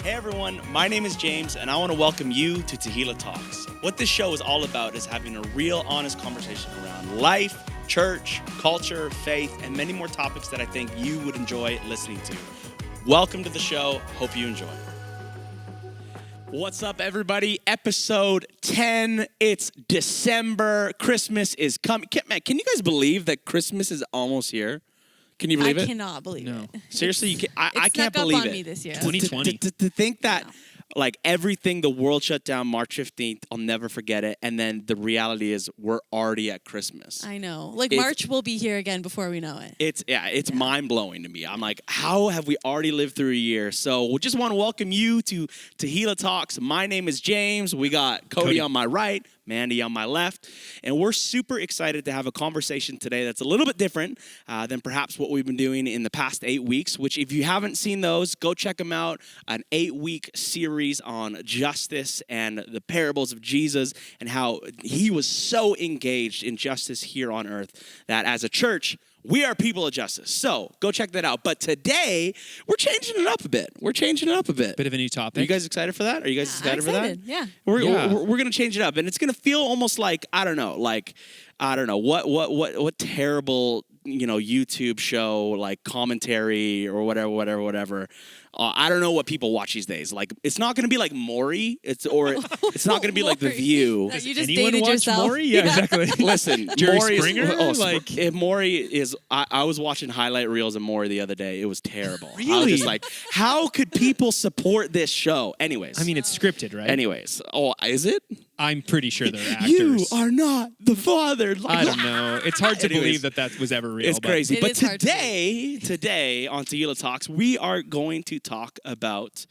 Hey everyone, my name is James and I want to welcome you to Tehillah Talks. What this show is all about is having a real honest conversation around life, church, culture, faith, and many more topics that I think you would enjoy listening to. Welcome to the show. Hope you enjoy. What's up, everybody? Episode 10. It's December. Christmas is coming. Man, can you guys believe that Christmas is almost here? Can you believe it? I cannot believe it. Seriously, you can't, I can't believe it. It's snuck up on it. me this year. 2020. To think that, like, everything, the world shut down March 15th, I'll never forget it. And then the reality is we're already at Christmas. I know. Like, March will be here again before we know it. It's mind-blowing to me. I'm like, how have we already lived through a year? So we just want to welcome you to Tehillah Talks. My name is James. We got Cody on my right, Mandy on my left, and we're super excited to have a conversation today that's a little bit different than perhaps what we've been doing in the past 8 weeks, which if you haven't seen those, go check them out. An 8-week series on justice and the parables of Jesus and how he was so engaged in justice here on earth that as a church, we are people of justice. So go check that out. But today, we're changing it up a bit. Bit of a new topic. Are you guys excited for that? Are you guys excited for that? Yeah. We're going to change it up. And it's going to feel almost like, I don't know, what terrible, YouTube show, like commentary or whatever. I don't know what people watch these days. Like, it's not going to be like Maury. It's not going to be like The View. No, you just Anyone dated watch yourself. Maury? Yeah, exactly. Listen, Jerry Maury Springer? if Maury is, I was watching highlight reels of Maury the other day. It was terrible. I was Really? just like, how could people support this show? Anyways. I mean, it's scripted, right? Anyways. Oh, is it? I'm pretty sure they're actors. You are not the father. Like, I don't know. It's hard to Anyways, believe that was ever real. it's crazy. It But is hard to today on Tehillah Talks, we are going to talk about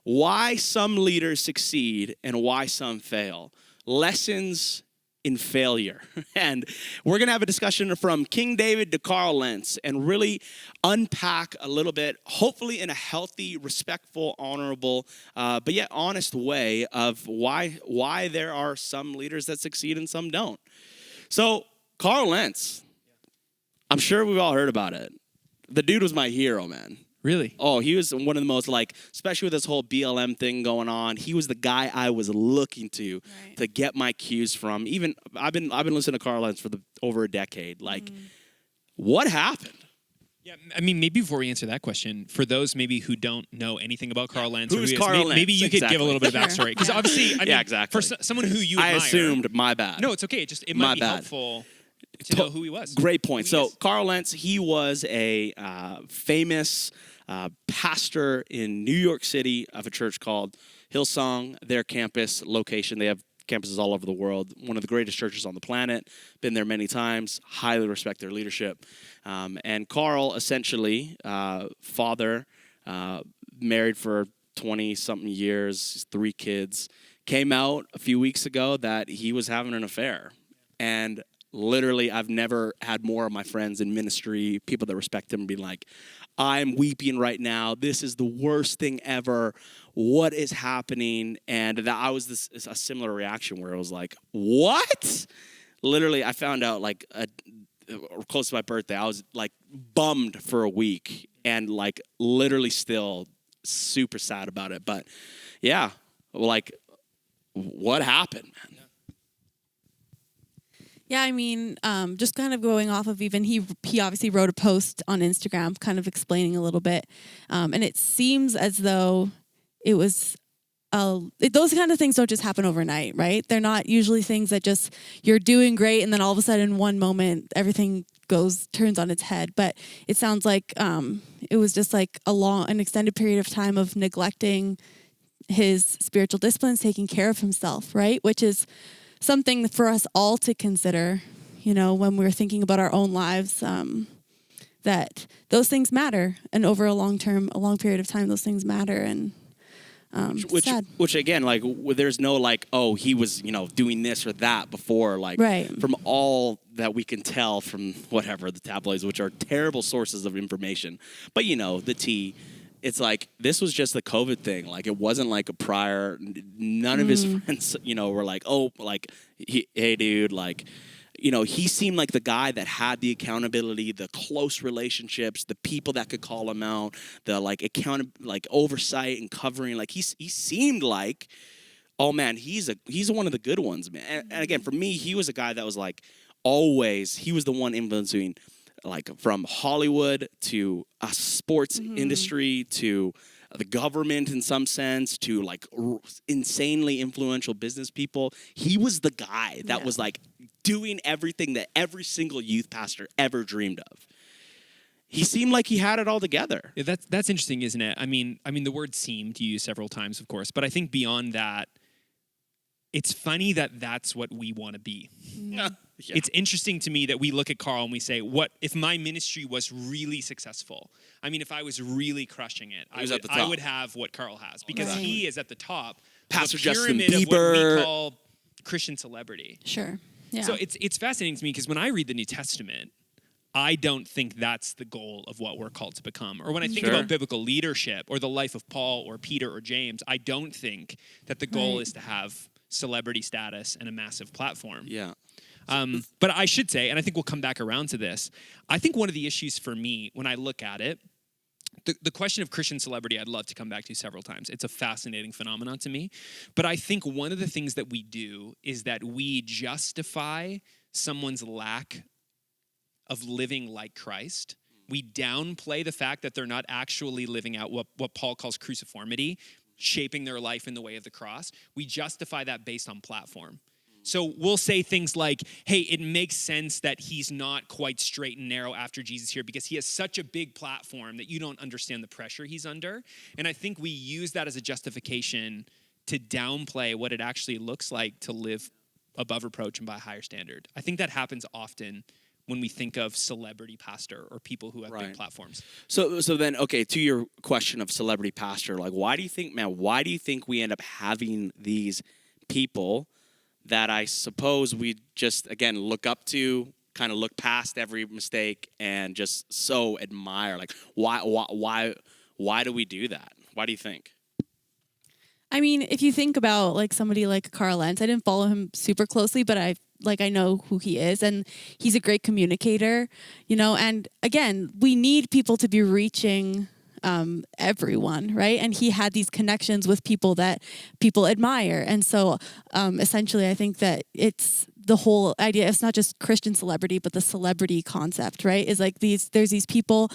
why some leaders succeed and why some fail. Lessons in failure. And we're going to have a discussion from King David to Carl Lentz and really unpack a little bit, hopefully in a healthy, respectful, honorable, but yet honest way of why there are some leaders that succeed and some don't. So, Carl Lentz, I'm sure we've all heard about it. The dude was my hero, man. Really? Oh, he was one of the most, like, especially with this whole BLM thing going on, he was the guy I was looking to get my cues from. Even I've been listening to Carl Lentz for over a decade. Like, what happened? Yeah, I mean, maybe before we answer that question, for those maybe who don't know anything about Carl Lentz, Who's Carl Lentz? maybe you could give a little bit of backstory. Because obviously, I mean, exactly. for someone who you I admire, assumed, my bad. No, it's okay. It might be helpful to know who he was. Great point. So Carl Lentz, he was a famous pastor in New York City of a church called Hillsong. Their campus location, they have campuses all over the world. One of the greatest churches on the planet. Been there many times. Highly respect their leadership. And Carl, essentially, father, married for 20-something years, 3 kids, came out a few weeks ago that he was having an affair. And literally, I've never had more of my friends in ministry, people that respect him, be like, I'm weeping right now. This is the worst thing ever. What is happening? And that I was a similar reaction where it was like, what? Literally, I found out like close to my birthday. I was like bummed for a week and like literally still super sad about it. But yeah, like what happened, man? Yeah, I mean, just kind of going off of even he obviously wrote a post on Instagram kind of explaining a little bit. And it seems as though it was, those kind of things don't just happen overnight, right? They're not usually things that just you're doing great and then all of a sudden one moment everything turns on its head. But it sounds like it was just like an extended period of time of neglecting his spiritual disciplines, taking care of himself, right? Which is something for us all to consider, when we're thinking about our own lives, that those things matter. And over a long period of time, those things matter. And sad. Which again, like, there's no like, oh, he was, doing this or that before. Like, from all that we can tell from whatever, the tabloids, which are terrible sources of information. But, the tea. It's like, this was just the COVID thing. Like, it wasn't like a prior, none of his friends, were like, oh, like, hey, dude, like, he seemed like the guy that had the accountability, the close relationships, the people that could call him out, the oversight and covering. Like he seemed like, oh man, he's one of the good ones, man. And again, for me, he was a guy that was like always, he was the one influencing, like from Hollywood to a sports industry to the government in some sense to like insanely influential business people. He was the guy that was like doing everything that every single youth pastor ever dreamed of. He seemed like he had it all together. Yeah, that's interesting, isn't it? I mean, the word "seemed" you use several times, of course, but I think beyond that, it's funny that that's what we want to be. Yeah. It's interesting to me that we look at Carl and we say, what if my ministry was really successful? I mean, if I was really crushing it, I would have what Carl has, because he is at the top Pastor of a Justin pyramid Bieber. of what we call Christian celebrity. Sure. Yeah. So it's fascinating to me because when I read the New Testament, I don't think that's the goal of what we're called to become. Or when I think about biblical leadership or the life of Paul or Peter or James, I don't think that the goal is to have celebrity status and a massive platform. Yeah. But I should say, and I think we'll come back around to this, I think one of the issues for me when I look at it, the question of Christian celebrity I'd love to come back to several times. It's a fascinating phenomenon to me. But I think one of the things that we do is that we justify someone's lack of living like Christ. We downplay the fact that they're not actually living out what Paul calls cruciformity, shaping their life in the way of the cross. We justify that based on platform. So we'll say things like, hey, it makes sense that he's not quite straight and narrow after Jesus here because he has such a big platform that you don't understand the pressure he's under. And I think we use that as a justification to downplay what it actually looks like to live above reproach and by a higher standard. I think that happens often when we think of celebrity pastor or people who have big platforms. So then, okay, to your question of celebrity pastor, like why do you think we end up having these people that I suppose we just, again, look up to, kind of look past every mistake and just so admire? Like, why do we do that? Why do you think? I mean, if you think about like somebody like Carl Lentz, I didn't follow him super closely, but I know who he is, and he's a great communicator, and again, we need people to be reaching everyone, right? And he had these connections with people that people admire. And so essentially, I think that it's the whole idea, it's not just Christian celebrity, but the celebrity concept, right? Is like there's these people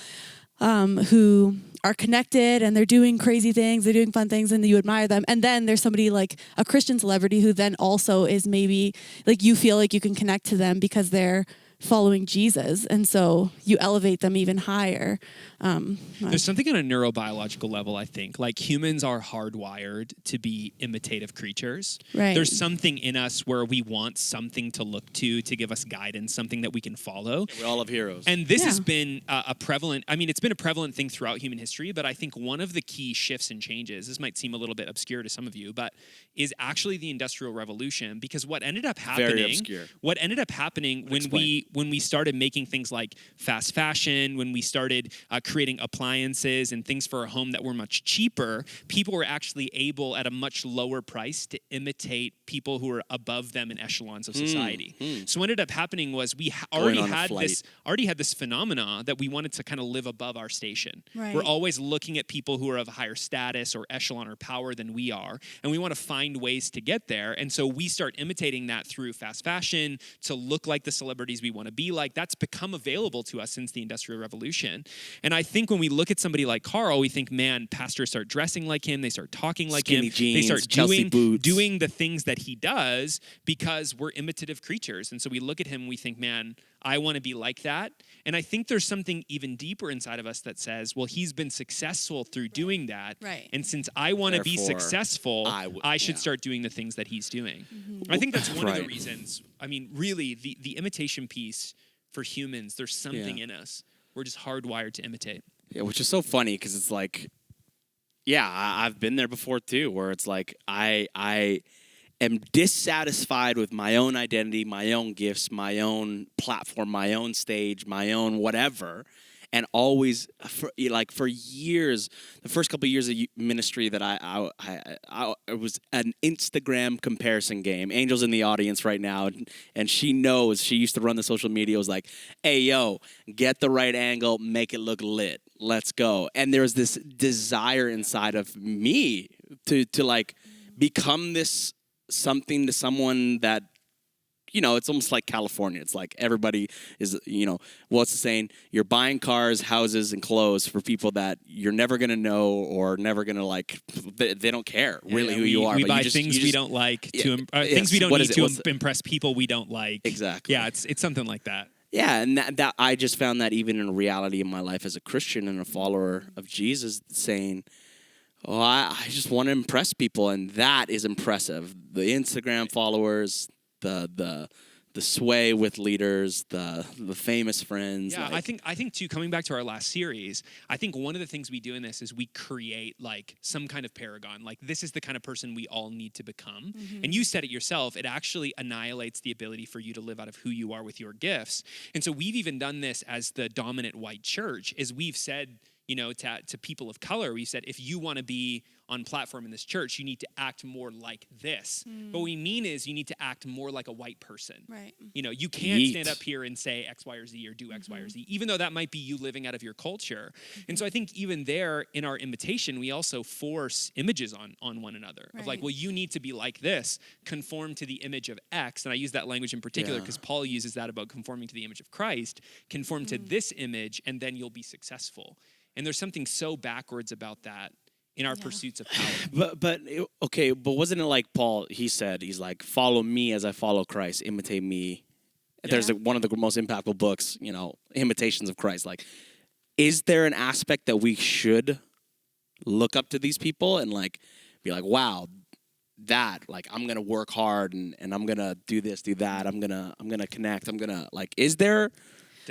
who are connected and they're doing crazy things, they're doing fun things, and you admire them. And then there's somebody like a Christian celebrity who then also is maybe like you feel like you can connect to them because they're following Jesus, and so you elevate them even higher. There's something on a neurobiological level, I think. Like humans are hardwired to be imitative creatures. Right. There's something in us where we want something to look to give us guidance, something that we can follow. We all have heroes. And this has been it's been a prevalent thing throughout human history, but I think one of the key shifts and changes, this might seem a little bit obscure to some of you, but is actually the Industrial Revolution, because what ended up happening when we started making things like fast fashion, when we started creating appliances and things for our home that were much cheaper, people were actually able at a much lower price to imitate people who were above them in echelons of society. So what ended up happening was we already had this phenomena that we wanted to kind of live above our station. Right. We're always looking at people who are of a higher status or echelon or power than we are, and we want to find ways to get there. And so we start imitating that through fast fashion to look like the celebrities we want to be like. That's become available to us since the Industrial Revolution. And I think when we look at somebody like Carl, we think, man, pastors start dressing like him, they start talking like Skinny him, jeans, they start Chelsea boots. doing the things that he does because we're imitative creatures. And so we look at him and we think, man, I want to be like that. And I think there's something even deeper inside of us that says, well, he's been successful through doing that. Right. And since I want to be Therefore, successful, I should start doing the things that he's doing. I think that's one of the reasons. I mean, really, the imitation piece for humans, there's something in us. We're just hardwired to imitate. Yeah, which is so funny because it's like, I've been there before too, where it's like I am dissatisfied with my own identity, my own gifts, my own platform, my own stage, my own whatever. and always for years, the first couple of years of ministry that it was an Instagram comparison game. Angel's in the audience right now, and she knows, she used to run the social media. It was like, hey, yo, get the right angle, make it look lit. Let's go. And there's this desire inside of me to like become this something to someone that, it's almost like California. It's like everybody is, what's the saying? You're buying cars, houses, and clothes for people that you're never going to know or never going to like. They don't care really who you are. We but buy you just, things we don't like things we don't need to impress people we don't like. Exactly. Yeah, it's something like that. Yeah, and that I just found that even in reality in my life as a Christian and a follower of Jesus, saying, oh, I just want to impress people, and that is impressive. The Instagram followers, the sway with leaders, the famous friends. Yeah, I think too, coming back to our last series, I think one of the things we do in this is we create like some kind of paragon. Like, this is the kind of person we all need to become. Mm-hmm. And you said it yourself, it actually annihilates the ability for you to live out of who you are with your gifts. And so we've even done this as the dominant white church, is we've said, to people of color, we said, if you want to be on platform in this church, you need to act more like this. But what we mean is you need to act more like a white person. Right. You can't stand up here and say X, Y, or Z, or do X, Y, or Z, even though that might be you living out of your culture. And so I think even there in our imitation, we also force images on one another of like, well, you need to be like this, conform to the image of X. And I use that language in particular because Paul uses that about conforming to the image of Christ, conform to this image, and then you'll be successful. And there's something so backwards about that in our pursuits of power. But wasn't it like Paul, he's like, follow me as I follow Christ, imitate me. Yeah. There's one of the most impactful books, Imitations of Christ. Like, is there an aspect that we should look up to these people and like be like, wow, that, like, I'm gonna work hard and I'm gonna do this, do that, I'm gonna connect, I'm gonna, like, is there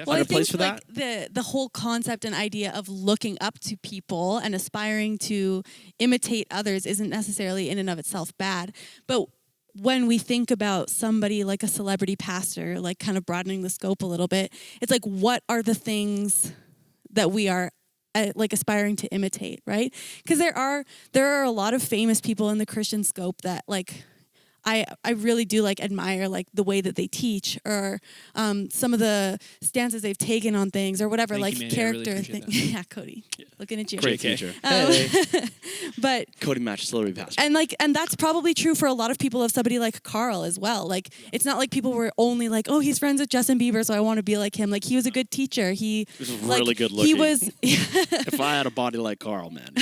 Well, I place think for like the whole concept and idea of looking up to people and aspiring to imitate others isn't necessarily in and of itself bad. But when we think about somebody like a celebrity pastor, like kind of broadening the scope a little bit, it's like, what are the things that we are like aspiring to imitate, right? Because there are a lot of famous people in the Christian scope that like I really do like admire like the way that they teach or some of the stances they've taken on things or whatever. Thank like you, character really things. Yeah, Cody, looking at you. Great teacher. But Cody Match, celebrity pastor. And that's probably true for a lot of people of somebody like Carl as well. Like it's not like people were only like, oh, he's friends with Justin Bieber, so I want to be like him. Like he was a good teacher. He was really good looking. He was. If I had a body like Carl, man.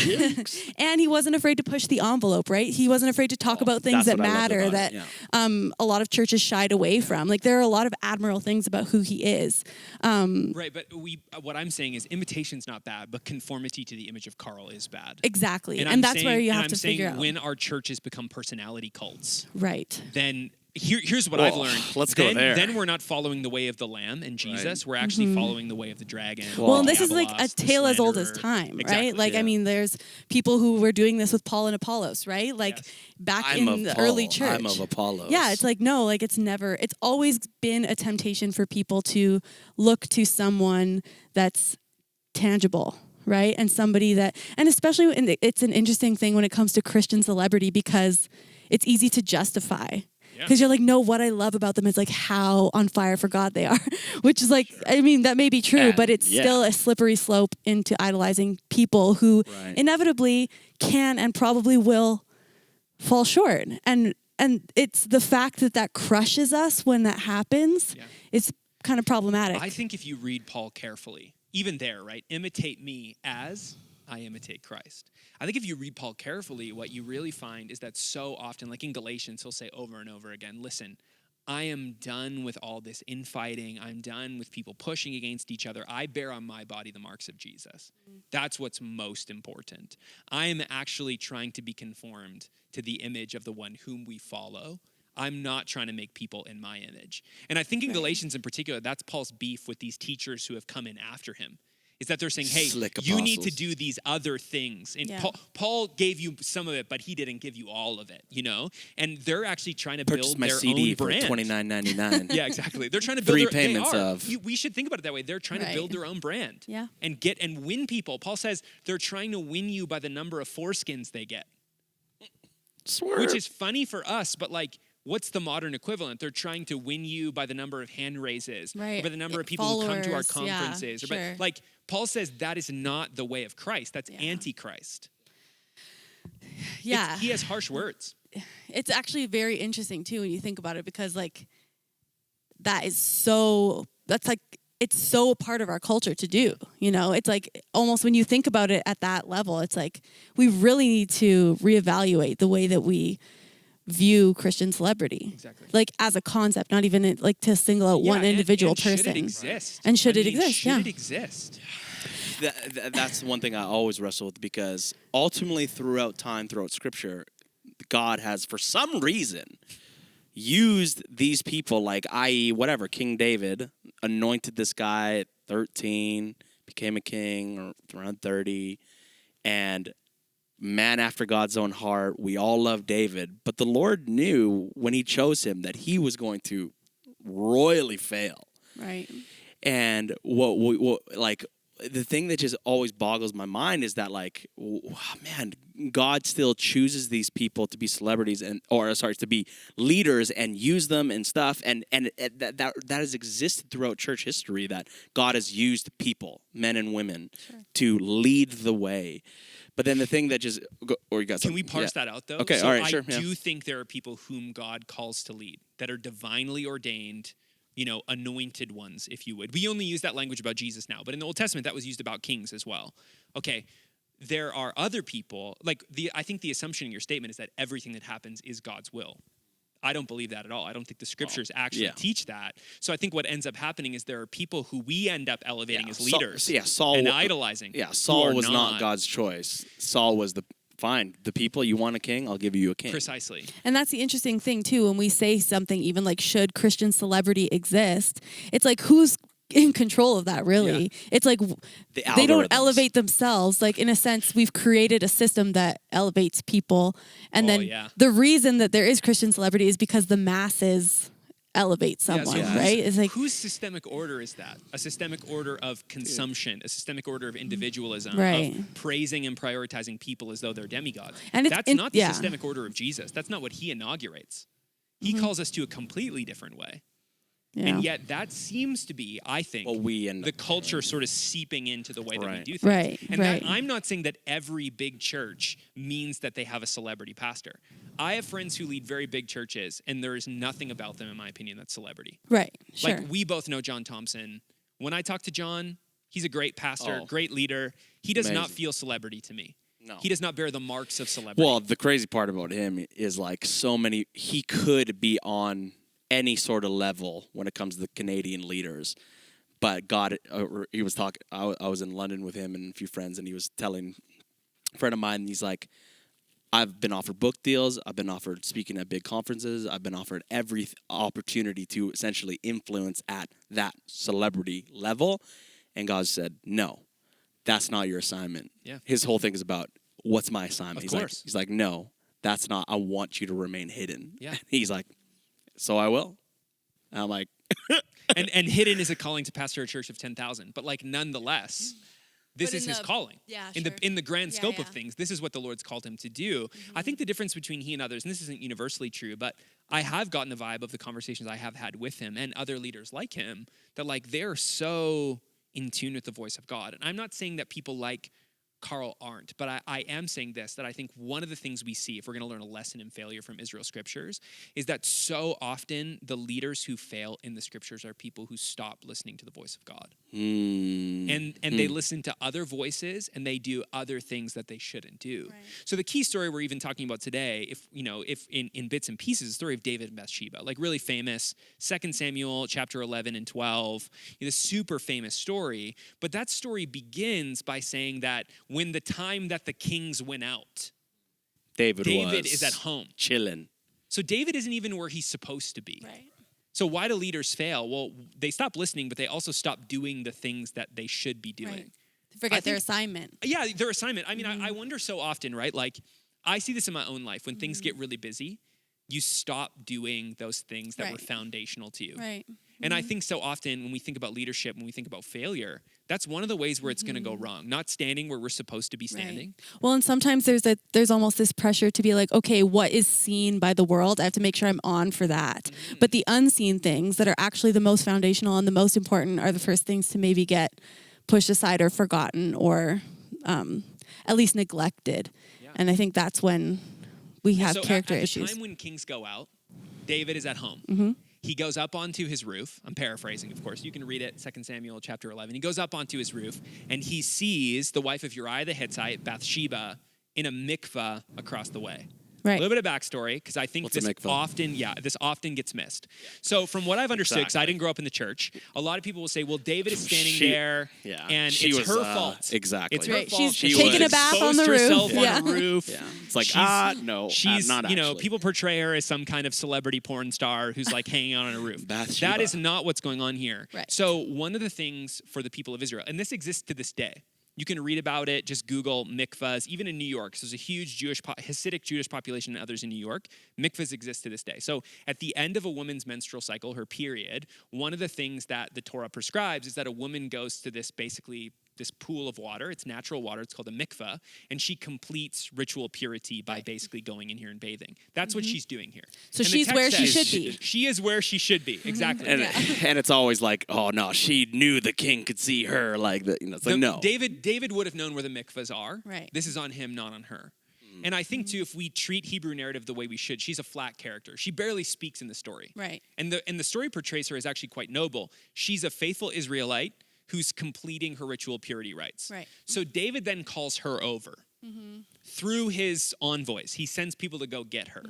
And he wasn't afraid to push the envelope, right? He wasn't afraid to talk about things that matter that a lot of churches shied away from. Like there are a lot of admirable things about who he is. Right, but what I'm saying is imitation's not bad, but conformity to the image of Carl is bad. Exactly, and that's where you have to figure out. When our churches become personality cults, right? Then here's what I've learned. Let's go there. Then we're not following the way of the Lamb and Jesus. Right. We're actually following the way of the dragon. Well, and this is like a tale as old as time, exactly. right? Like, I mean, there's people who were doing this with Paul and Apollos, right? Like back in the early church. I'm of Apollos. Yeah, it's like, no, like it's always been a temptation for people to look to someone that's tangible, right? And somebody and especially, it's an interesting thing when it comes to Christian celebrity because it's easy to justify. Because you're like, no, what I love about them is like how on fire for God they are, which is like, I mean, that may be true, but it's still a slippery slope into idolizing people who inevitably can and probably will fall short. And it's the fact that crushes us when that happens. It's kind of problematic. I think if you read Paul carefully, even there, right? Imitate me as I imitate Christ. I think if you read Paul carefully, what you really find is that so often, like in Galatians, he'll say over and over again, listen, I am done with all this infighting. I'm done with people pushing against each other. I bear on my body the marks of Jesus. That's what's most important. I am actually trying to be conformed to the image of the one whom we follow. I'm not trying to make people in my image. And I think in Galatians in particular, that's Paul's beef with these teachers who have come in after him. is that they're saying, hey, Slick you need to apostles. do these other things. And Yeah. Paul gave you some of it, but he didn't give you all of it, you know? And they're actually trying to Purchase build my their CD own for brand. $29.99. Yeah, exactly. They're trying to build 3 their, payments they are. of. We should think about it that way. They're trying to Right. build their own brand. Yeah. And win people. Paul says they're trying to win you by the number of foreskins they get. Swerve. Which is funny for us, but like, what's the modern equivalent? They're trying to win you by the number of hand raises, Right. or by the number of people who come to our Followers, yeah, conferences. Or sure. like Paul says, that is not the way of Christ. That's Yeah. antichrist. Yeah. He has harsh words. It's actually very interesting too when you think about it, because like that's so it's so a part of our culture to do, you know. It's like almost when you think about it at that level, it's like we really need to reevaluate the way that we view Christian celebrity. Exactly. Like as a concept, not even like to single out one individual person. Should it exist? And should I it mean, exist? Should Yeah. it exist? That's one thing I always wrestle with, because ultimately throughout time, throughout Scripture, God has, for some reason, used these people, like, i.e., whatever, King David, anointed this guy at 13, became a king or around 30, and man after God's own heart. We all love David, but the Lord knew when he chose him that he was going to royally fail. Right. And what like the thing that just always boggles my mind is that, like, man, God still chooses these people to be celebrities to be leaders and use them and stuff. And that has existed throughout church history, that God has used people, men and women, to lead the way. But then the thing that just, or you got Can we parse that out, though? Okay, so all right, I sure. do think there are people whom God calls to lead that are divinely ordained, you know, anointed ones, if you would. We only use that language about Jesus now, but in the Old Testament, that was used about kings as well. Okay, there are other people, like, I think the assumption in your statement is that everything that happens is God's will. I don't believe that at all. I don't think the scriptures actually teach that. So I think what ends up happening is there are people who we end up elevating as leaders Saul, and idolizing. Yeah, Saul was not not God's choice. Saul was fine. The people, you want a king, I'll give you a king. Precisely. And that's the interesting thing too, when we say something even like, should Christian celebrity exist? It's like, who's in control of that, really? Yeah. It's like they don't algorithms. elevate themselves. Like, in a sense, we've created a system that elevates people, and then the reason that there is Christian celebrity is because the masses elevate someone, right? It's like, whose systemic order is that? A systemic order of consumption, a systemic order of individualism, Right. of praising and prioritizing people as though they're demigods. And it's That's not the systemic order of Jesus. That's not what he inaugurates. He calls us to a completely different way. Yeah. And yet that seems to be, I think, the culture sort of seeping into the way that we do things. Right, And right. I'm not saying that every big church means that they have a celebrity pastor. I have friends who lead very big churches, and there is nothing about them, in my opinion, that's celebrity. Right, sure. Like, we both know John Thompson. When I talk to John, he's a great pastor, great leader. He does not feel celebrity to me. No. He does not bear the marks of celebrity. Well, the crazy part about him is, like, he could be on any sort of level when it comes to the Canadian leaders. But God, he was talking, I was in London with him and a few friends, and he was telling a friend of mine, he's like, I've been offered book deals, I've been offered speaking at big conferences, I've been offered every opportunity to essentially influence at that celebrity level. And God said, no, that's not your assignment. Yeah. His whole thing is about, what's my assignment? Of course. He's like, no, that's not, I want you to remain hidden. Yeah. He's like, so I will. And I'm like, and hidden is a calling to pastor a church of 10,000. But, like, nonetheless, this But is in his the- calling. yeah, in sure. the grand scope of yeah. things, this is what the Lord's called him to do. I think the difference between he and others, and this isn't universally true, but I have gotten the vibe of the conversations I have had with him and other leaders like him that, like, they're so in tune with the voice of God. And I'm not saying that people like Carl aren't, but I am saying this, that I think one of the things we see, if we're going to learn a lesson in failure from Israel scriptures, is that so often the leaders who fail in the scriptures are people who stop listening to the voice of God. And they listen to other voices, and they do other things that they shouldn't do. Right. So the key story we're even talking about today, if in bits and pieces, the story of David and Bathsheba, like, really famous, 2 Samuel chapter 11 and 12, this super famous story. But that story begins by saying that when the time that the kings went out, David is at home. chilling. So David isn't even where he's supposed to be. Right. So why do leaders fail? Well, they stop listening, but they also stop doing the things that they should be doing. Right. Forget their assignment. Yeah, their assignment. I mean, I wonder so often, right? Like, I see this in my own life. When things get really busy, you stop doing those things that were foundational to you. Right. And I think so often when we think about leadership, when we think about failure, that's one of the ways where it's going to go wrong. Not standing where we're supposed to be standing. Right. Well, and sometimes there's almost this pressure to be like, okay, what is seen by the world? I have to make sure I'm on for that. But the unseen things that are actually the most foundational and the most important are the first things to maybe get pushed aside or forgotten or at least neglected. Yeah. And I think that's when we have character issues. At the time when kings go out, David is at home. He goes up onto his roof. I'm paraphrasing, of course. You can read it, 2 Samuel chapter 11. He goes up onto his roof, and he sees the wife of Uriah the Hittite, Bathsheba, in a mikvah across the way. Right. A little bit of backstory, because I think this often gets missed. Yeah. So from what I've understood, because I didn't grow up in the church, a lot of people will say, well, David is standing there, and it's her fault. Exactly. It's her fault. She's taking a bath on the roof. Herself on a roof. Yeah. It's like, no, she's, not actually. People portray her as some kind of celebrity porn star who's like hanging out on a roof. Bathsheba. That is not what's going on here. Right. So one of the things for the people of Israel, and this exists to this day, you can read about it, just Google mikvahs, even in New York. So there's a huge Hasidic Jewish population and others in New York. Mikvahs exist to this day. So at the end of a woman's menstrual cycle, her period, one of the things that the Torah prescribes is that a woman goes to this pool of water. It's natural water. It's called a mikvah. And she completes ritual purity by basically going in here and bathing. That's what she's doing here. So she's where she should be. She is where she should be. Exactly. And it's always like, oh no, she knew the king could see her. Like that, it's like no. David would have known where the mikvahs are. Right. This is on him, not on her. And I think too, if we treat Hebrew narrative the way we should, she's a flat character. She barely speaks in the story. Right. And the story portrays her as actually quite noble. She's a faithful Israelite who's completing her ritual purity rites. Right. So David then calls her over through his envoys. He sends people to go get her.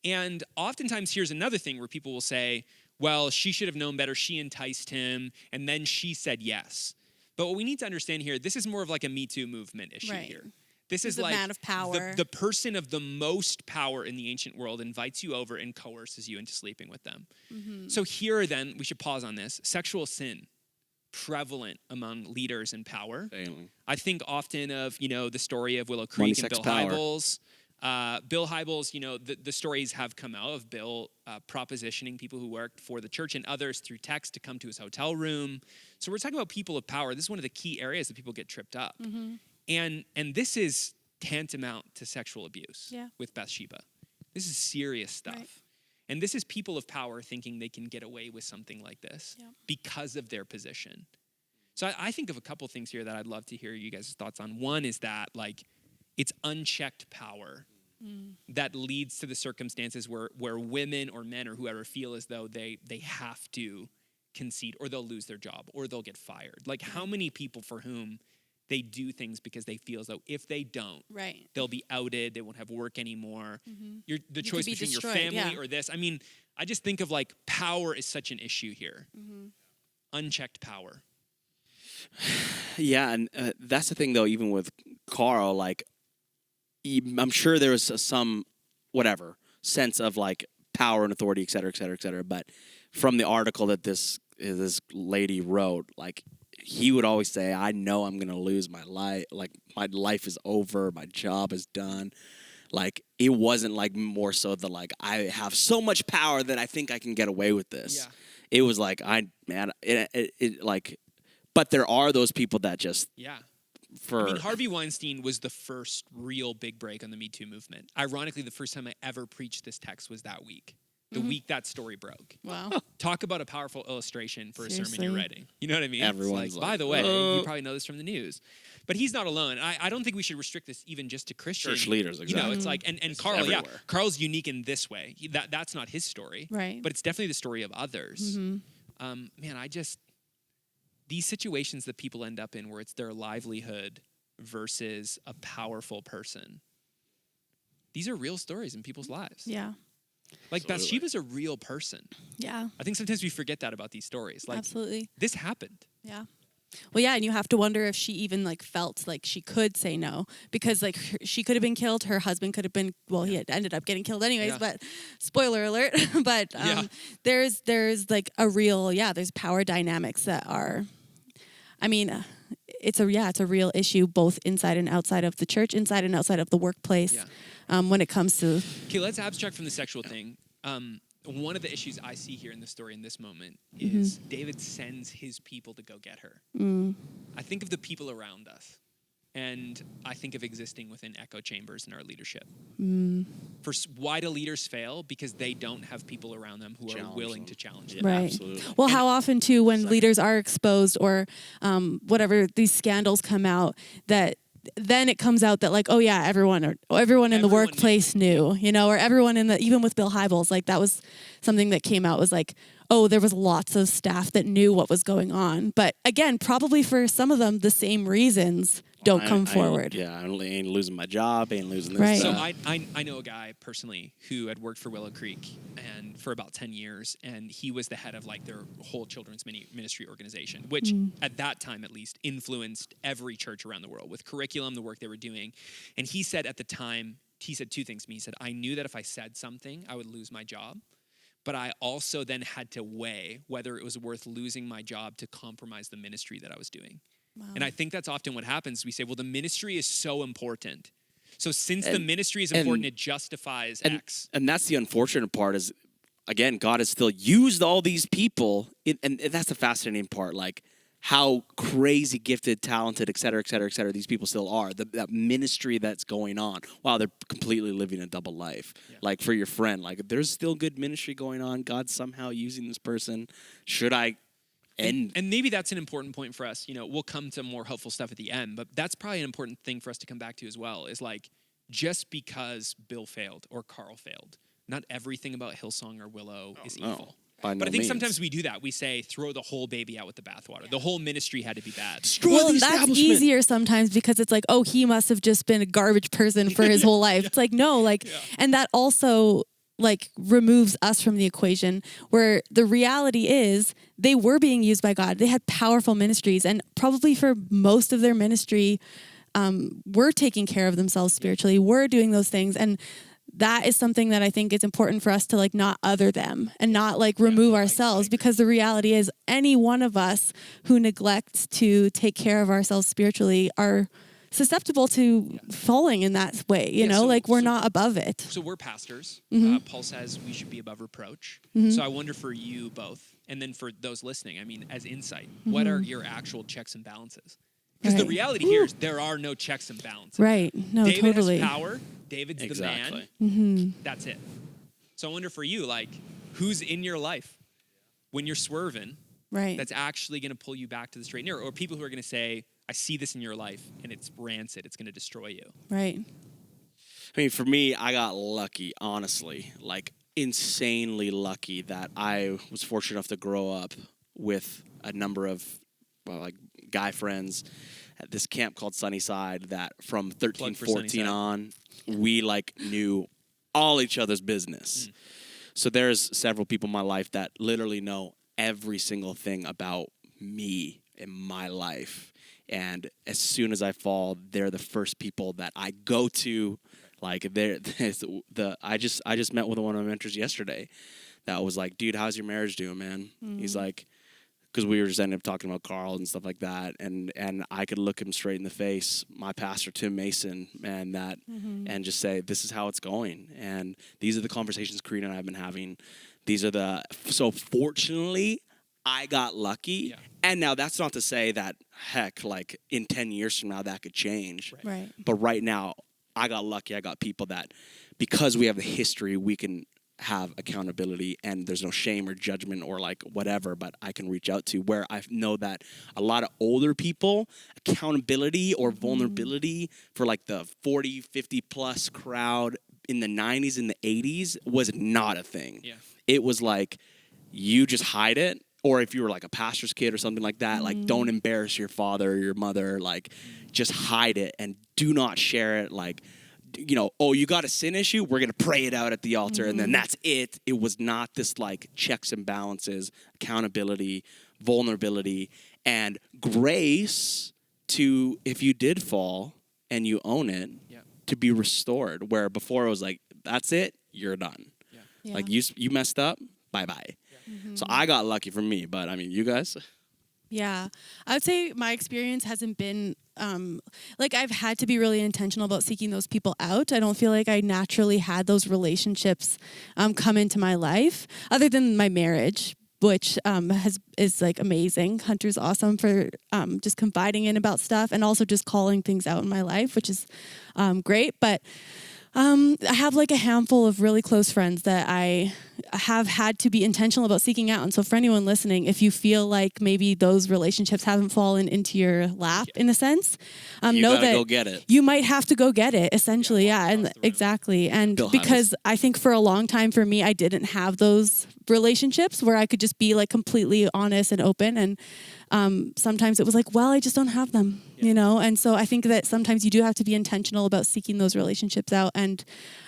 And oftentimes here's another thing where people will say, well, she should have known better. She enticed him, and then she said yes. But what we need to understand here, this is more of like a Me Too movement issue here. This is like man of power. The person of the most power in the ancient world invites you over and coerces you into sleeping with them. So here then, we should pause on this, sexual sin. Prevalent among leaders in power. Failing. I think often of, the story of Willow Creek and Bill Hybels. Bill Hybels, the stories have come out of Bill propositioning people who worked for the church and others through text to come to his hotel room. So we're talking about people of power. This is one of the key areas that people get tripped up. And this is tantamount to sexual abuse with Bathsheba. This is serious stuff. Right. And this is people of power thinking they can get away with something like this because of their position. So I think of a couple things here that I'd love to hear you guys' thoughts on. One is that, it's unchecked power that leads to the circumstances where women or men or whoever feel as though they have to concede, or they'll lose their job, or they'll get fired. Like, how many people for whom they do things because they feel as though if they don't, they'll be outed, they won't have work anymore. The choice between your family or this. I mean, I just think of power is such an issue here. Unchecked power. Yeah, and that's the thing though, even with Carl, I'm sure there was some, sense of power and authority, et cetera, et cetera, et cetera. But from the article that this lady wrote, he would always say, I know I'm going to lose my life. My life is over. My job is done. It wasn't more so the I have so much power that I think I can get away with this. Yeah. It was but there are those people that just. Yeah. Harvey Weinstein was the first real big break on the Me Too movement. Ironically, the first time I ever preached this text was that week. The week that story broke. Wow. Talk about a powerful illustration for a sermon you're writing. You know what I mean? Everyone's by the way, you probably know this from the news. But he's not alone. I don't think we should restrict this even just to Christian. Church leaders, exactly. It's and Carl, Carl's unique in this way. That's not his story. Right. But it's definitely the story of others. These situations that people end up in where it's their livelihood versus a powerful person. These are real stories in people's lives. Yeah. Bathsheba's a real person. Yeah. I think sometimes we forget that about these stories. Absolutely. This happened. Yeah. Well, yeah, and you have to wonder if she even felt like she could say no, because she could have been killed. Her husband could have been, he had ended up getting killed anyways, but spoiler alert. But there's a real, there's power dynamics that are, it's a real issue both inside and outside of the church, inside and outside of the workplace. When it comes to Okay, let's abstract from the sexual thing. One of the issues I see here in the story in this moment is David sends his people to go get her. I think of the people around us, and I think of existing within echo chambers in our leadership. Why do leaders fail? Because they don't have people around them who are willing to challenge them. Right. Absolutely. Well, how often too when leaders are exposed or whatever these scandals come out, that then it comes out that like, oh yeah, everyone in the workplace knew, you know, or everyone even with Bill Hybels, like that was something that came out was like, oh, there was lots of staff that knew what was going on. But again, probably for some of them, the same reasons don't come forward. I ain't losing my job, ain't losing this Right. So stuff. I know a guy personally who had worked for Willow Creek and for about 10 years, and he was the head of like their whole children's ministry organization, which at that time at least influenced every church around the world with curriculum, the work they were doing. And he said at the time, he said two things to me. He said, I knew that if I said something, I would lose my job. But I also then had to weigh whether it was worth losing my job to compromise the ministry that I was doing. Wow. And I think that's often what happens. We say, well, the ministry is so important. So since the ministry is important, it justifies X. And that's the unfortunate part is, again, God has still used all these people. And that's the fascinating part. Like, how crazy gifted, talented, et cetera, these people still are. That ministry that's going on while they're completely living a double life. Yeah. Like for your friend, like there's still good ministry going on. God's somehow using this person. Should I end? And maybe that's an important point for us. You know, we'll come to more helpful stuff at the end, but that's probably an important thing for us to come back to as well, is like, just because Bill failed or Carl failed, not everything about Hillsong or Willow is evil. But I think sometimes we do that. We say, throw the whole baby out with the bathwater. The whole ministry had to be bad. Well, that's easier sometimes because it's like, oh, he must have just been a garbage person for his whole life. It's like, no, like, and that also like removes us from the equation, where the reality is they were being used by God. They had powerful ministries, and probably for most of their ministry, were taking care of themselves spiritually, were doing those things. And that is something that I think is important for us to like not other them and not like remove ourselves, because the reality is any one of us who neglects to take care of ourselves spiritually are susceptible to falling in that way, you know, like we're not above it. So we're pastors. Paul says we should be above reproach. So I wonder for you both, and then for those listening, I mean, as insight, what are your actual checks and balances? Because the reality here is there are no checks and balances. Right. No, David totally. has power. David's the man. That's it. So I wonder for you, like, who's in your life when you're swerving that's actually going to pull you back to the straight and narrow? Or people who are going to say, I see this in your life and it's rancid. It's going to destroy you. Right. I mean, for me, I got lucky, honestly, like insanely lucky that I was fortunate enough to grow up with a number of like guy friends at this camp called Sunnyside that from 13, 14 on, we like knew all each other's business. So there's several people in my life that literally know every single thing about me in my life. And as soon as I fall, they're the first people that I go to. Like I just met with one of my mentors yesterday that was like, dude, how's your marriage doing, man? He's like, because we were just ended up talking about Carl and stuff like that, and I could look him straight in the face, my pastor Tim Mason, and that, and just say, this is how it's going, and these are the conversations Karina and I have been having. So fortunately, I got lucky, and now that's not to say that heck, like in 10 years from now that could change, Right. But right now, I got lucky. I got people that, because we have the history, we can have accountability and there's no shame or judgment or like whatever, but I can reach out to, where I know that a lot of older people, accountability or vulnerability for like the 40, 50 plus crowd in the 90s and the 80s was not a thing. Yeah. It was like, you just hide it. Or if you were like a pastor's kid or something like that, like don't embarrass your father or your mother, like just hide it and do not share it. Like, you know, oh, you got a sin issue? We're going to pray it out at the altar and then that's it. It was not this like checks and balances, accountability, vulnerability, and grace to, if you did fall and you own it, to be restored. Where before it was like, that's it, you're done. Like you messed up, bye-bye. So I got lucky for me, but I mean, you guys? Yeah. I would say my experience hasn't been like I've had to be really intentional about seeking those people out. I don't feel like I naturally had those relationships come into my life other than my marriage, which is like amazing. Hunter's awesome for just confiding in about stuff and also just calling things out in my life, which is great. But I have like a handful of really close friends that I have had to be intentional about seeking out. And so for anyone listening, if you feel like maybe those relationships haven't fallen into your lap in a sense, You know gotta that go get it. you might have to go get it essentially. Yeah. And exactly. And Bill because I think for a long time for me, I didn't have those relationships where I could just be like completely honest and open. And sometimes it was like, well, I just don't have them, you know? And so I think that sometimes you do have to be intentional about seeking those relationships out and,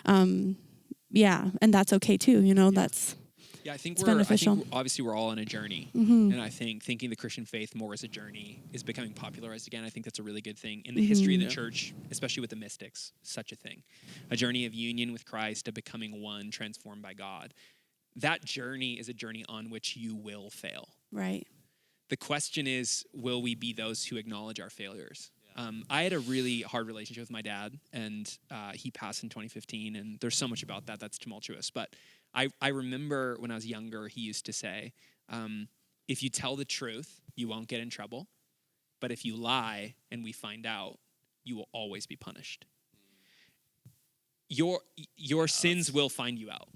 and that's okay too, you know, that's Yeah, I think beneficial. Obviously we're all on a journey. And I think thinking the Christian faith more as a journey is becoming popularized again. I think that's a really good thing. In the history of the church, especially with the mystics, such a thing. A journey of union with Christ, of becoming one, transformed by God. That journey is a journey on which you will fail. Right. The question is, will we be those who acknowledge our failures? I had a really hard relationship with my dad, and he passed in 2015, and there's so much about that that's tumultuous. But I remember when I was younger, he used to say, if you tell the truth, you won't get in trouble. But if you lie and we find out, you will always be punished. Your sins will find you out.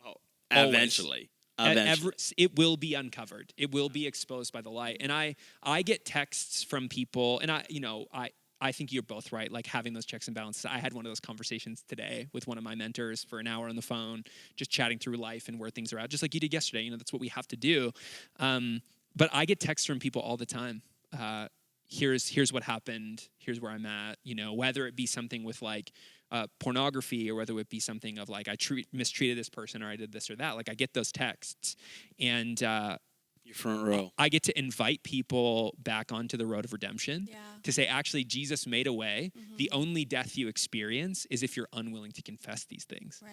Oh, Always. eventually. It will be uncovered. It will be exposed by the light. And I get texts from people, and I think you're both right, like having those checks and balances. I had one of those conversations today with one of my mentors for an hour on the phone, just chatting through life and where things are at, just like you did yesterday. You know, that's what we have to do. But I get texts from people all the time. Here's what happened. Here's where I'm at. You know, whether it be something with like pornography or whether it be something of like I mistreated this person or I did this or that. Like I get those texts, and your front row. I get to invite people back onto the road of redemption to say, actually, Jesus made a way. The only death you experience is if you're unwilling to confess these things. Right.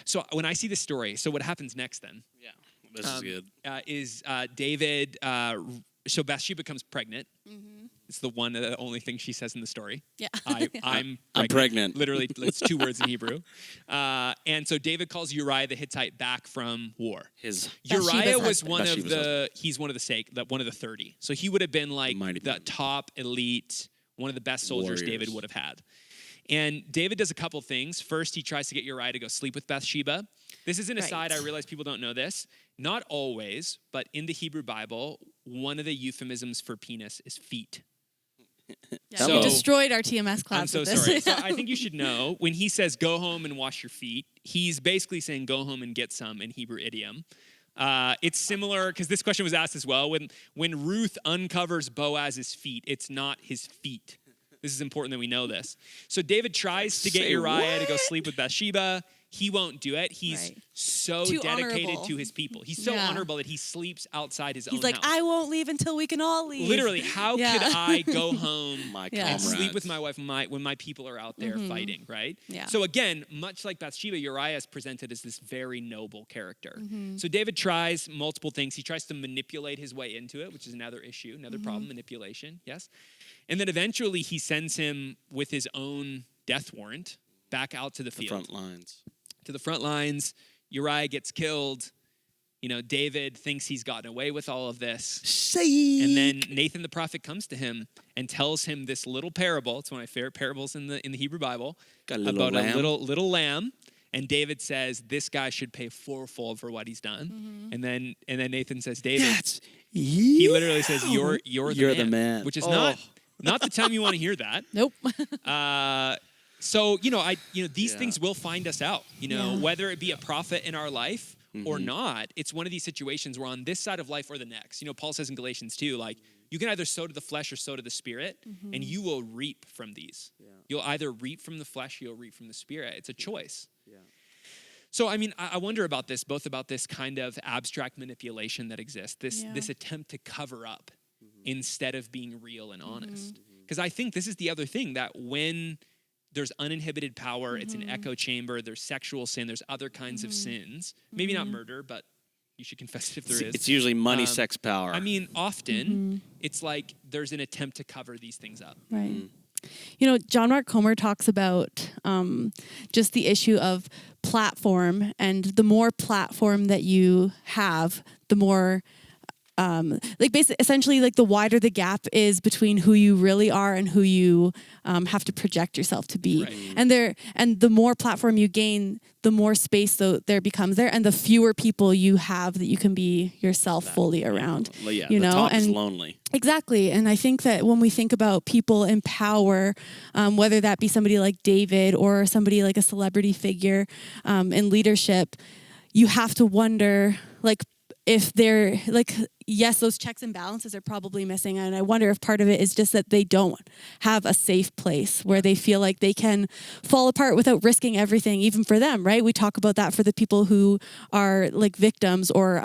So when I see this story, so what happens next then? Yeah, this is good. Is David? So Bathsheba becomes pregnant. It's the only thing she says in the story. Yeah. I'm pregnant. Literally, it's 2 words in Hebrew. And so David calls Uriah the Hittite back from war. Uriah was one of the 30. So he would have been like the top elite, one of the best soldiers David would have had. And David does a couple things. First, he tries to get Uriah to go sleep with Bathsheba. This is an aside. I realize people don't know this. Not always, but in the Hebrew Bible, one of the euphemisms for penis is feet. Yeah, we destroyed our TMS class. I'm so sorry. So I think you should know, when he says go home and wash your feet, he's basically saying go home and get some in Hebrew idiom. It's similar, because this question was asked as well. When Ruth uncovers Boaz's feet, it's not his feet. This is important that we know this. So David tries to get Uriah to go sleep with Bathsheba. He won't do it. He's so Too dedicated honorable. to his people. He's so honorable that he sleeps outside his own house. He's like, I won't leave until we can all leave. Literally, how could I go home and sleep with my wife when my people are out there fighting, right? Yeah. So again, much like Bathsheba, Uriah is presented as this very noble character. So David tries multiple things. He tries to manipulate his way into it, which is another issue, another problem, manipulation, yes? And then eventually he sends him with his own death warrant back out to the field. To the front lines. Uriah gets killed. You know, David thinks he's gotten away with all of this. And then Nathan the prophet comes to him and tells him this little parable. It's one of my favorite parables in the Hebrew Bible. About a little lamb. And David says, this guy should pay fourfold for what he's done. And then Nathan says, David, he literally says, you're the man. Which is not the time you want to hear that. Nope. So, these things will find us out, whether it be a prophet in our life or not. It's one of these situations where on this side of life or the next, Paul says in Galatians 2, like, you can either sow to the flesh or sow to the spirit, and you will reap from these. Yeah. You'll either reap from the flesh, you'll reap from the spirit. It's a choice. Yeah. So, I wonder about this, both about this kind of abstract manipulation that exists, this attempt to cover up instead of being real and honest. Because I think this is the other thing, that when there's uninhibited power, it's an echo chamber, there's sexual sin, there's other kinds of sins, maybe not murder, but You should confess it if there is. It's usually money, Um, sex, power. I mean, often it's like there's an attempt to cover these things up. Right. You know, John Mark Comer talks about just the issue of platform, and the more platform that you have, the more essentially like the wider the gap is between who you really are and who you have to project yourself to be. Right. And the more platform you gain, the more space there becomes there, and the fewer people you have that you can be yourself fully around. Well, yeah, you the know, top is and lonely. exactly. And I think that when we think about people in power, whether that be somebody like David or somebody like a celebrity figure in leadership, you have to wonder, like, if they're like, yes, those checks and balances are probably missing. And I wonder if part of it is just that they don't have a safe place where they feel like they can fall apart without risking everything, even for them, right? We talk about that for the people who are like victims or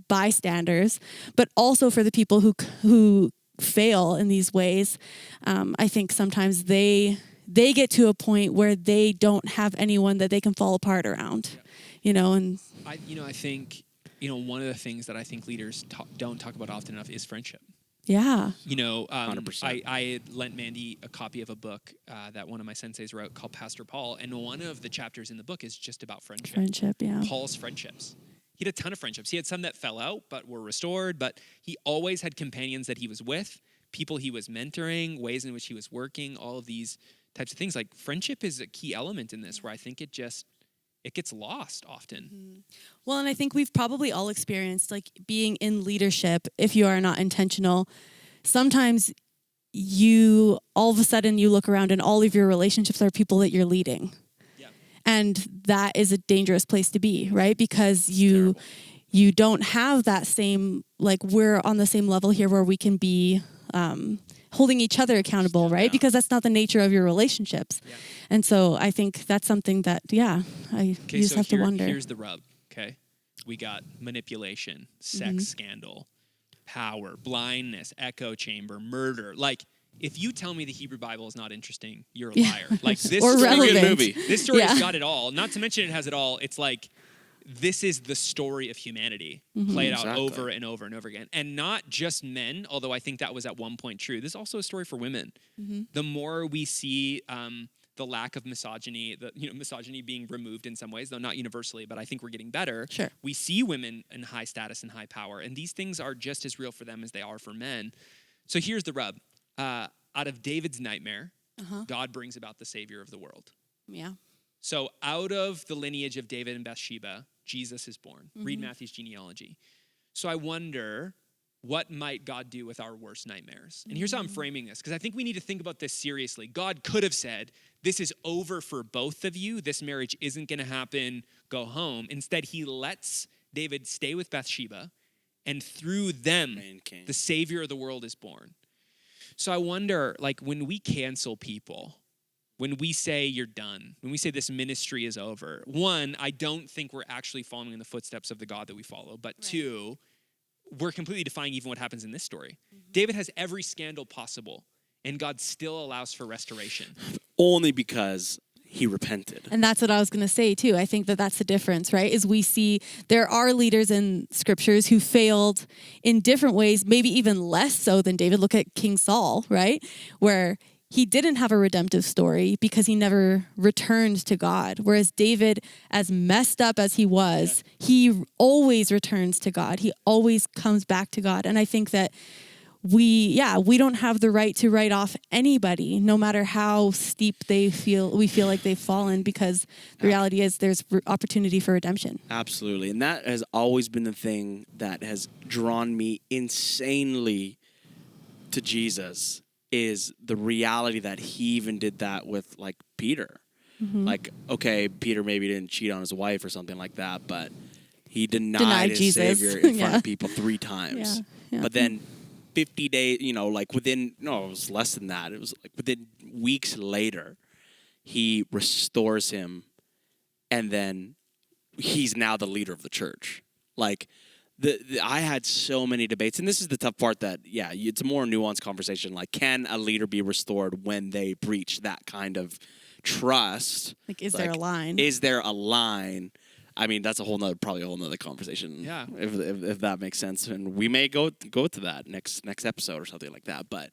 bystanders, but also for the people who fail in these ways. I think sometimes they get to a point where they don't have anyone that they can fall apart around, you know, and I think, one of the things that I think leaders don't talk about often enough is friendship. yeah. 100%. I had lent Mandy a copy of a book that one of my senseis wrote called Pastor Paul, and one of the chapters in the book is just about friendship. Friendship, yeah. Paul's friendships. He had a ton of friendships. He had some that fell out but were restored, but he always had companions that he was with, people he was mentoring, ways in which he was working, all of these types of things. Like, friendship is a key element in this, where I think it gets lost often. Well, and I think we've probably all experienced, like, being in leadership, if you are not intentional, sometimes you, all of a sudden, you look around and all of your relationships are people that you're leading. Yeah. And that is a dangerous place to be, right? Because you don't have that same, like, we're on the same level here where we can be holding each other accountable, right? Yeah. Because that's not the nature of your relationships. Yeah. And so I think that's something that, you just have to wonder. Here's the rub, okay? We got manipulation, sex scandal, power, blindness, echo chamber, murder. Like, if you tell me the Hebrew Bible is not interesting, you're a liar. Like, this Or story, relevant. this story's Yeah. got it all. Not to mention it has it all. It's like, this is the story of humanity played out Exactly. over and over and over again. And not just men, although I think that was at one point true. This is also a story for women. The more we see the lack of misogyny, misogyny being removed in some ways, though not universally, but I think we're getting better. Sure. We see women in high status and high power, and these things are just as real for them as they are for men. So here's the rub. Out of David's nightmare, God brings about the Savior of the world. Yeah. So out of the lineage of David and Bathsheba, Jesus is born. Read Matthew's genealogy. So I wonder, what might God do with our worst nightmares? And here's how I'm framing this, because I think we need to think about this seriously. God could have said, this is over for both of you. This marriage isn't going to happen. Go home. Instead, he lets David stay with Bathsheba, and through them, the Savior of the world is born. So I wonder, like, when we cancel people, when we say you're done, when we say this ministry is over, one, I don't think we're actually following in the footsteps of the God that we follow. But two, we're completely defying even what happens in this story. David has every scandal possible, and God still allows for restoration. Only because he repented. And that's what I was going to say too. I think that that's the difference, right? Is we see there are leaders in scriptures who failed in different ways, maybe even less so than David. Look at King Saul, right? Where he didn't have a redemptive story because he never returned to God. Whereas David, as messed up as he was, he always returns to God. He always comes back to God. And I think that we don't have the right to write off anybody, no matter how steep we feel like they've fallen, because the reality is there's opportunity for redemption. Absolutely. And that has always been the thing that has drawn me insanely to Jesus, is the reality that he even did that with, like, Peter. Like, okay, Peter maybe didn't cheat on his wife or something like that, but he denied his Jesus. Savior in front of people 3 times. Yeah. But then 50 days, it was less than that. It was like within weeks later, he restores him, and then he's now the leader of the church. Like, I had so many debates, and this is the tough part that, it's a more nuanced conversation. Like, can a leader be restored when they breach that kind of trust? Like, is there a line? Is there a line? I mean, that's probably a whole nother conversation. Yeah. If that makes sense, and we may go to that next episode or something like that. But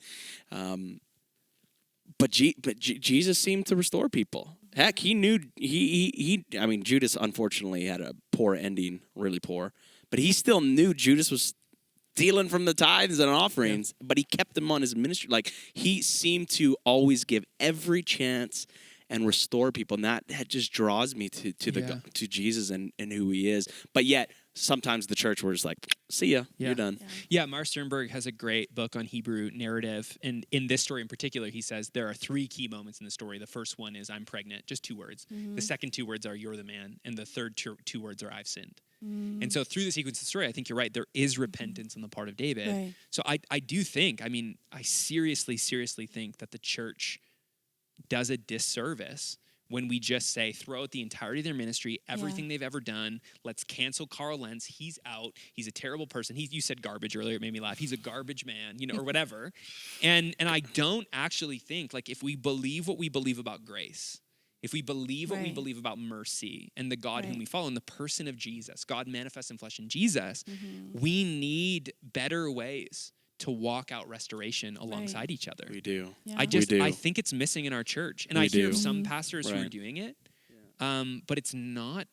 Jesus seemed to restore people. Heck, he knew he. I mean, Judas unfortunately had a poor ending, really poor. But he still knew Judas was stealing from the tithes and offerings. But he kept them on his ministry. Like, he seemed to always give every chance and restore people, and that just draws me to Jesus and who he is. But yet, sometimes the church we're just like, see ya, you're done. Yeah, Mark Sternberg has a great book on Hebrew narrative, and in this story in particular, he says there are 3 key moments in the story. The first one is I'm pregnant, just 2 words. The second 2 words are you're the man, and the third 2 words are I've sinned. And so through the sequence of the story, I think you're right. There is repentance on the part of David. Right. So I do think, I seriously think that the church does a disservice when we just say, throw out the entirety of their ministry, everything they've ever done. Let's cancel Carl Lentz. He's out. He's a terrible person. You said garbage earlier. It made me laugh. He's a garbage man, or whatever. And I don't actually think, like, if we believe what we believe about grace, if we believe what we believe about mercy and the God whom we follow and the person of Jesus, God manifests in flesh in Jesus, we need better ways to walk out restoration alongside each other. We do. Yeah. I think it's missing in our church. And I hear of some pastors who are doing it, but it's not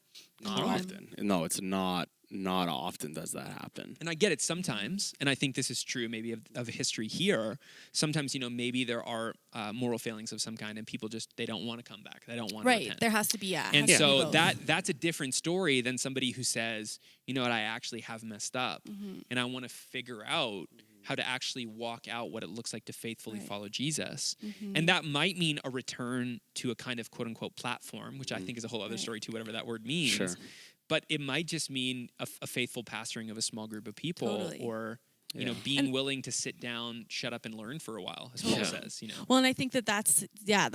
often. No, it's not often does that happen. And I get it sometimes, and I think this is true maybe of history here. Sometimes, maybe there are moral failings of some kind, and people just, they don't want to come back. They don't want to repent. There has to be, And so that's a different story than somebody who says, you know what, I actually have messed up, and I want to figure out how to actually walk out what it looks like to faithfully follow Jesus. And that might mean a return to a kind of quote-unquote platform, which I think is a whole other story too, whatever that word means. Sure. But it might just mean a faithful pastoring of a small group of people, or being willing to sit down, shut up, and learn for a while, as Paul says. Well, and I think that's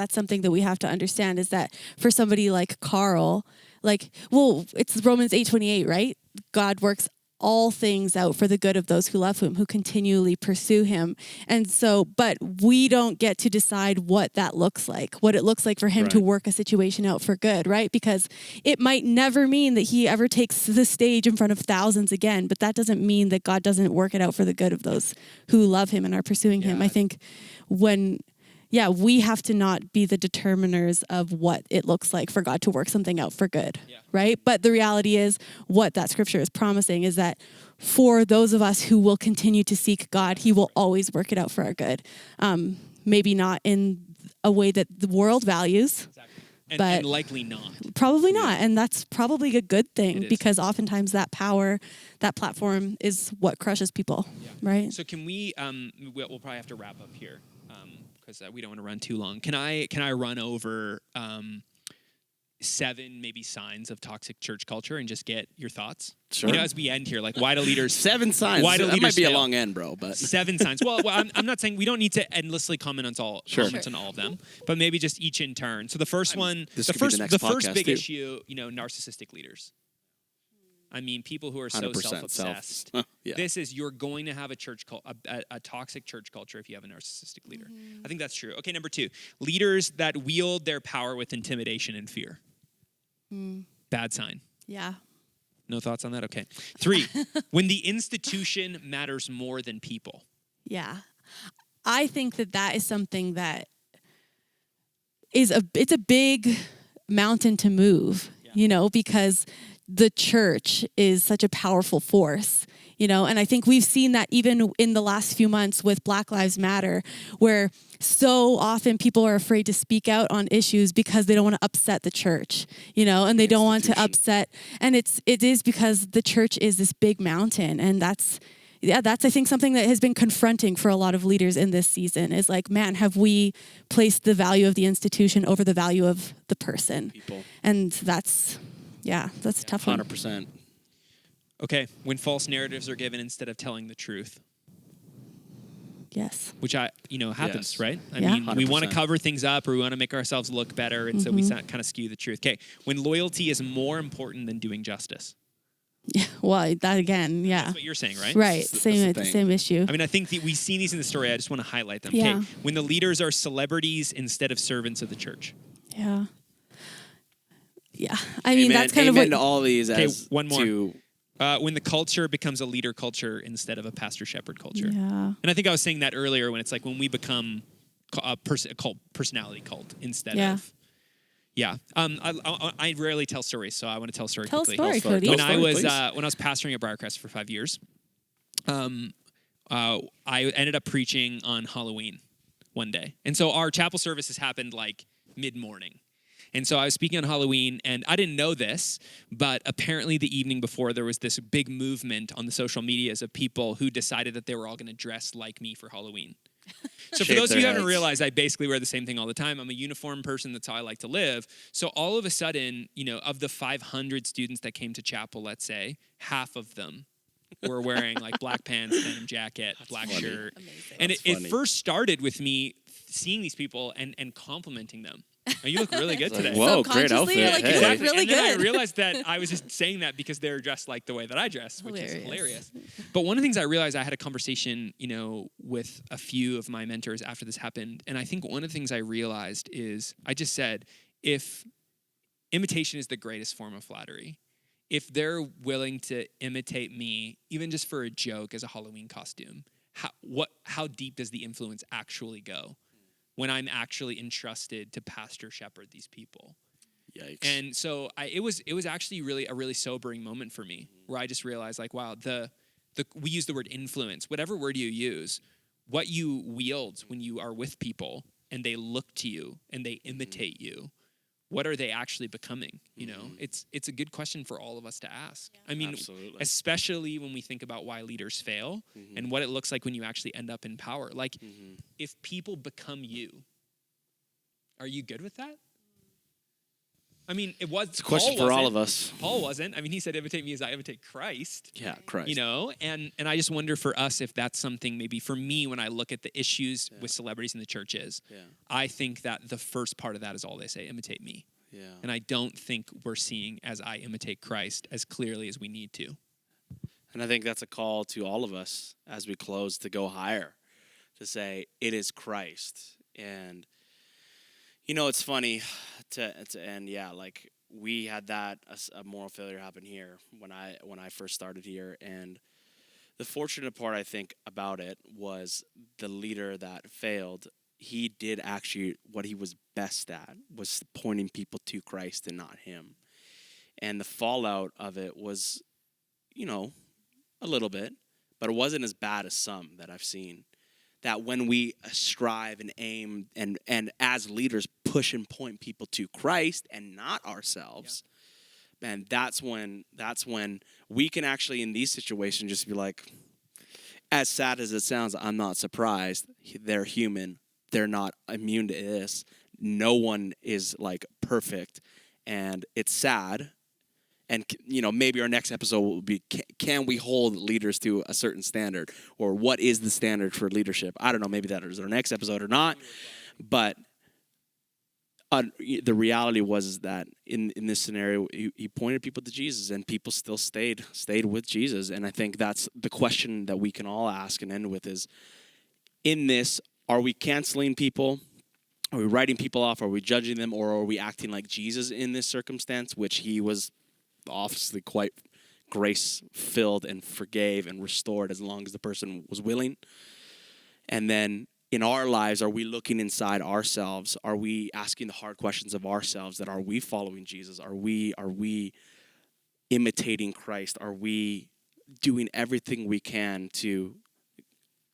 something that we have to understand, is that for somebody like Carl, it's Romans 8:28, right? God works all things out for the good of those who love him, who continually pursue him. And so, but we don't get to decide what that looks like, what it looks like for him to work a situation out for good, right? Because it might never mean that he ever takes the stage in front of thousands again, but that doesn't mean that God doesn't work it out for the good of those who love him and are pursuing him. I think we have to not be the determiners of what it looks like for God to work something out for good, right? But the reality is, what that scripture is promising is that for those of us who will continue to seek God, he will always work it out for our good. Maybe not in a way that the world values, but and likely not. Probably not. And that's probably a good thing, because oftentimes that power, that platform is what crushes people, right? So can we, we'll probably have to wrap up here, because we don't want to run too long. Can I run over 7 maybe signs of toxic church culture and just get your thoughts? Sure. As we end here, like, why do leaders 7 signs? Why do that leaders might be fail? a long end, bro. But 7 signs. Well, I'm not saying we don't need to endlessly comment on all of them, but maybe just each in turn. So the first one, the first big issue, narcissistic leaders. I mean, people who are so self-obsessed. This is, you're going to have a toxic church culture if you have a narcissistic leader. I think that's true. Okay, number 2, leaders that wield their power with intimidation and fear. Bad sign. Yeah. No thoughts on that? Okay. 3, when the institution matters more than people. Yeah. I think that is something that it's a big mountain to move, because the church is such a powerful force, and I think we've seen that even in the last few months with Black Lives Matter, where so often people are afraid to speak out on issues because they don't want to upset the church, and they don't want to upset. And it is because the church is this big mountain. And that's, I think, something that has been confronting for a lot of leaders in this season, is like, man, have we placed the value of the institution over the value of the person? People. And that's a tough one. 100%. Okay, when false narratives are given instead of telling the truth. Yes. Which happens, right? I Yeah. mean, we 100%. want to cover things up, or we want to make ourselves look better, and so we kind of skew the truth. Okay, when loyalty is more important than doing justice. Yeah. Well, that again, yeah. That's what you're saying, right? Right. That's Same issue. I mean, I think we've seen these in the story. I just want to highlight them. Yeah. Okay, when the leaders are celebrities instead of servants of the church. Yeah. Yeah. I mean, Amen, that's kind of amen what... to all these. Okay, As one more. to- When the culture becomes a leader culture instead of a pastor shepherd culture. Yeah. And I think I was saying that earlier when it's like when we become a cult, personality cult instead of. Yeah. I rarely tell stories, so I want to tell a story Tell a quickly. story, Cody. When Tell a I story, was please. when I was pastoring at Briarcrest for 5 years, I ended up preaching on Halloween one day. And so our chapel services happened like mid-morning. And so I was speaking on Halloween, and I didn't know this, but apparently the evening before there was this big movement on the social medias of people who decided that they were all going to dress like me for Halloween. So for Shave those of you who their haven't heads. realized, I basically wear the same thing all the time. I'm a uniform person. That's how I like to live. So all of a sudden, of the 500 students that came to chapel, let's say, half of them were wearing like black pants, denim jacket, black funny. shirt. Amazing. And That's it funny. first started with me seeing these people and complimenting them. Oh, you look really good It's like, today. whoa, great Subconsciously, you're outfit. like, you Hey. look really and then good. I realized that I was just saying that because they're dressed like the way that I dress, which is Hilarious. hilarious. But one of the things I realized, I had a conversation, with a few of my mentors after this happened. And I think one of the things I realized is I just said, if imitation is the greatest form of flattery, if they're willing to imitate me, even just for a joke as a Halloween costume, how deep does the influence actually go when I'm actually entrusted to pastor shepherd these people? Yikes. And so it was actually really a really sobering moment for me, where I just realized, like, wow, we use the word influence, whatever word you use, what you wield when you are with people and they look to you and they imitate you. What are they actually becoming? It's a good question for all of us to ask. I mean, Absolutely. especially when we think about why leaders fail and what it looks like when you actually end up in power. Like, if people become you, are you good with that? I mean, it's a question for all of us. Paul wasn't. I mean, he said, imitate me as I imitate Christ. Yeah, Christ. And I just wonder for us if that's something, maybe for me, when I look at the issues with celebrities in the churches, I think that the first part of that is all they say, imitate me. Yeah. And I don't think we're seeing as I imitate Christ as clearly as we need to. And I think that's a call to all of us as we close to go higher, to say it is Christ. And it's funny to end. Yeah, like we had that a moral failure happen here when I first started here, and the fortunate part I think about it was the leader that failed. He did actually what he was best at, was pointing people to Christ and not him. And the fallout of it was, a little bit, but it wasn't as bad as some that I've seen. That when we strive and aim and as leaders push and point people to Christ and not ourselves, man, that's when we can actually in these situations just be like, as sad as it sounds, I'm not surprised. They're human. They're not immune to this. No one is like perfect, and it's sad. And maybe our next episode will be: can we hold leaders to a certain standard, or what is the standard for leadership? I don't know. Maybe that is our next episode or not. But the reality was that in this scenario, he pointed people to Jesus, and people still stayed with Jesus. And I think that's the question that we can all ask and end with: is in this, are we canceling people? Are we writing people off? Are we judging them? Or are we acting like Jesus in this circumstance, which he was obviously quite grace-filled and forgave and restored as long as the person was willing? And then in our lives, are we looking inside ourselves? Are we asking the hard questions of ourselves? That are we following Jesus? Are we imitating Christ? Are we doing everything we can to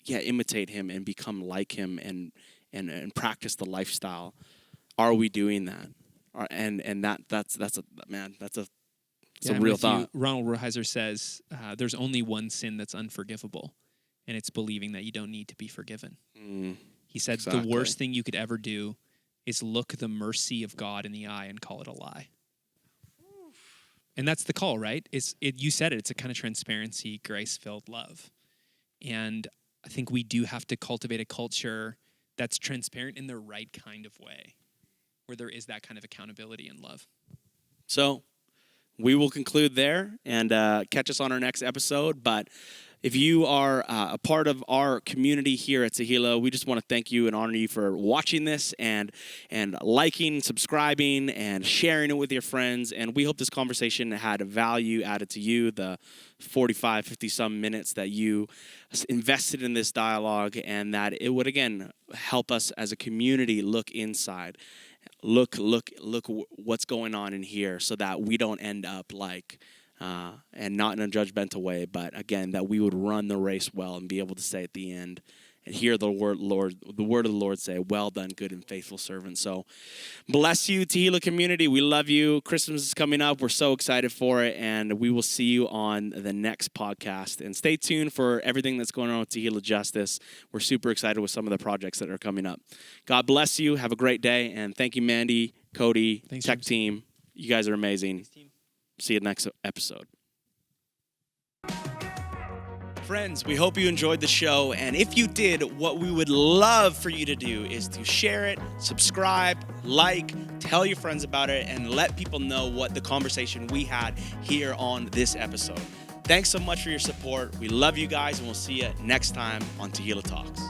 imitate him and become like him and practice the lifestyle? Are we doing that? And that's a real thought. Ronald Rohiser says there's only one sin that's unforgivable, and it's believing that you don't need to be forgiven. He said Exactly. the worst thing you could ever do is look the mercy of God in the eye and call it a lie. And that's the call, right? You said it. It's a kind of transparency, grace-filled love. And I think we do have to cultivate a culture that's transparent in the right kind of way, where there is that kind of accountability and love. So we will conclude there and catch us on our next episode. But If you are a part of our community here at Tehillah, we just want to thank you and honor you for watching this and liking, subscribing, and sharing it with your friends. And we hope this conversation had a value added to you, the 45, 50-some minutes that you invested in this dialogue, and that it would, again, help us as a community look inside. Look what's going on in here so that we don't end up like... and not in a judgmental way, but again, that we would run the race well and be able to say at the end and hear the word of the Lord say, "Well done, good and faithful servant." So bless you, Tehillah community. We love you. Christmas is coming up. We're so excited for it, and we will see you on the next podcast. And stay tuned for everything that's going on with Tehillah Justice. We're super excited with some of the projects that are coming up. God bless you. Have a great day, and thank you, Mandy, Cody, Thanks, tech James. team. You guys are amazing. Thanks, team. See you next episode. Friends, we hope you enjoyed the show. And if you did, what we would love for you to do is to share it, subscribe, like, tell your friends about it, and let people know what the conversation we had here on this episode. Thanks so much for your support. We love you guys, and we'll see you next time on Tehillah Talks.